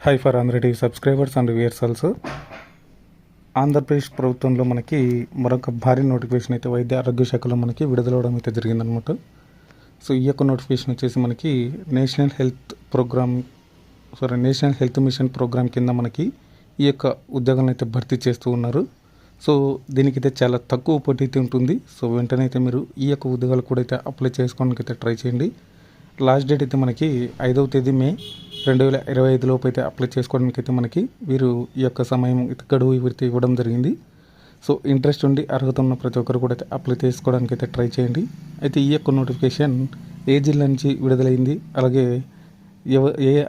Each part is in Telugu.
High for Andhra TV subscribers and viewers also. Andhra Pradesh ప్రభుత్వంలో మనకి మరొక భారీ నోటిఫికేషన్ అయితే వైద్య ఆరోగ్య శాఖలో మనకి విడుదలవడం అయితే జరిగిందనమాట. సో ఈ యొక్క నోటిఫికేషన్ వచ్చేసి మనకి నేషనల్ హెల్త్ మిషన్ ప్రోగ్రామ్ కింద మనకి ఈ యొక్క ఉద్యోగాలను అయితే భర్తీ చేస్తూ ఉన్నారు. సో దీనికైతే చాలా తక్కువ పోటీ అయితే ఉంటుంది. సో వెంటనే అయితే మీరు ఈ యొక్క ఉద్యోగాలు కూడా అయితే అప్లై చేసుకోవడానికి అయితే ట్రై చేయండి. లాస్ట్ డేట్ అయితే మనకి 5వ తేదీ మే 2025 లోపు అయితే అప్లై చేసుకోవడానికి అయితే మనకి వీరు ఈ యొక్క సమయం గడువు వీరికి ఇవ్వడం జరిగింది. సో ఇంట్రెస్ట్ ఉండి అర్హత ఉన్న ప్రతి ఒక్కరు కూడా అయితే అప్లై చేసుకోవడానికి అయితే ట్రై చేయండి. అయితే ఈ యొక్క నోటిఫికేషన్ ఏ జిల్లా నుంచి విడుదలైంది, అలాగే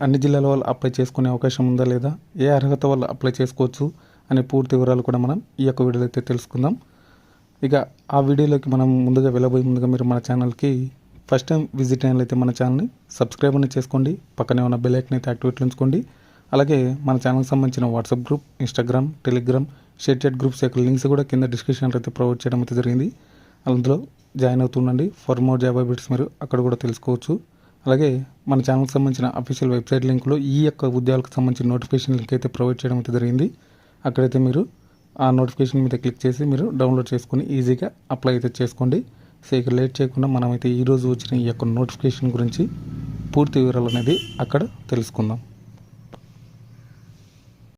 అన్ని జిల్లాల వాళ్ళు అప్లై చేసుకునే అవకాశం ఉందా లేదా, ఏ అర్హత వాళ్ళు అప్లై చేసుకోవచ్చు అనే పూర్తి వివరాలు కూడా మనం ఈ యొక్క వీడియోలో అయితే తెలుసుకుందాం. ఇక ఆ వీడియోలోకి మనం వెళ్ళబోయే ముందుగా మీరు మన ఛానల్కి ఫస్ట్ టైం విజిట్ అయినట్లయితే మన ఛానల్ని సబ్స్క్రైబ్ అనేది చేసుకోండి. పక్కనే ఉన్న బెల్ ఐకాన్ అయితే యాక్టివేట్ ఉంచుకోండి. అలాగే మన ఛానల్కి సంబంధించిన WhatsApp group, Instagram, Telegram, ShareChat groups యొక్క లింక్స్ కూడా కింద డిస్క్రిప్షన్లో అయితే ప్రొవైడ్ చేయడం అయితే జరిగింది. అందులో జాయిన్ అవుతుండండి. ఫర్ మోర్ జాబ్ అప్డేట్స్ మీరు అక్కడ కూడా తెలుసుకోవచ్చు. అలాగే మన ఛానల్కి సంబంధించిన అఫీషియల్ వెబ్సైట్ లింక్లో ఈ యొక్క ఉద్యోగాలకు సంబంధించిన నోటిఫికేషన్ లింక్ అయితే ప్రొవైడ్ చేయడం అయితే జరిగింది. అక్కడైతే మీరు ఆ నోటిఫికేషన్ మీద క్లిక్ చేసి మీరు డౌన్లోడ్ చేసుకొని ఈజీగా అప్లై అయితే చేసుకోండి. సో ఇక లేట్ చేయకుండా మనమైతే ఈరోజు వచ్చిన ఈ యొక్క నోటిఫికేషన్ గురించి పూర్తి వివరాలు అనేది అక్కడ తెలుసుకుందాం.